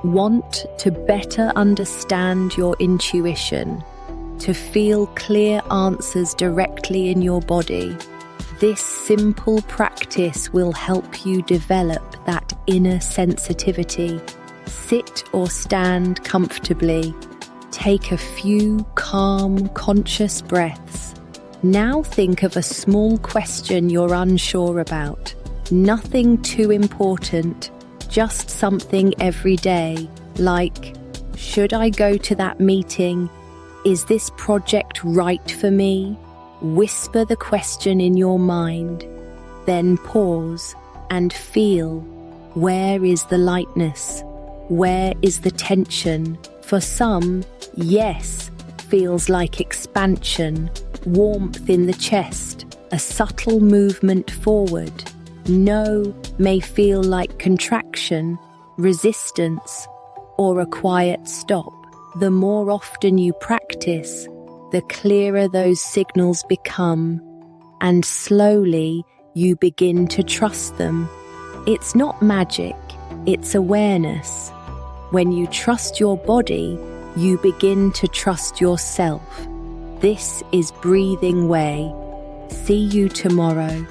Want to better understand your intuition, to feel clear answers directly in your body? This simple practice will help you develop that inner sensitivity. Sit or stand comfortably. Take a few calm, conscious breaths. Now think of a small question you're unsure about. Nothing too important, just something every day, like, should I go to that meeting? Is this project right for me? Whisper the question in your mind, then pause and feel, where is the lightness? Where is the tension? For some, yes feels like expansion, warmth in the chest, a subtle movement forward. No may feel like contraction, resistance, or a quiet stop. The more often you practice, the clearer those signals become, and slowly you begin to trust them. It's not magic, it's awareness. When you trust your body, you begin to trust yourself. This is Breathing Way. See you tomorrow.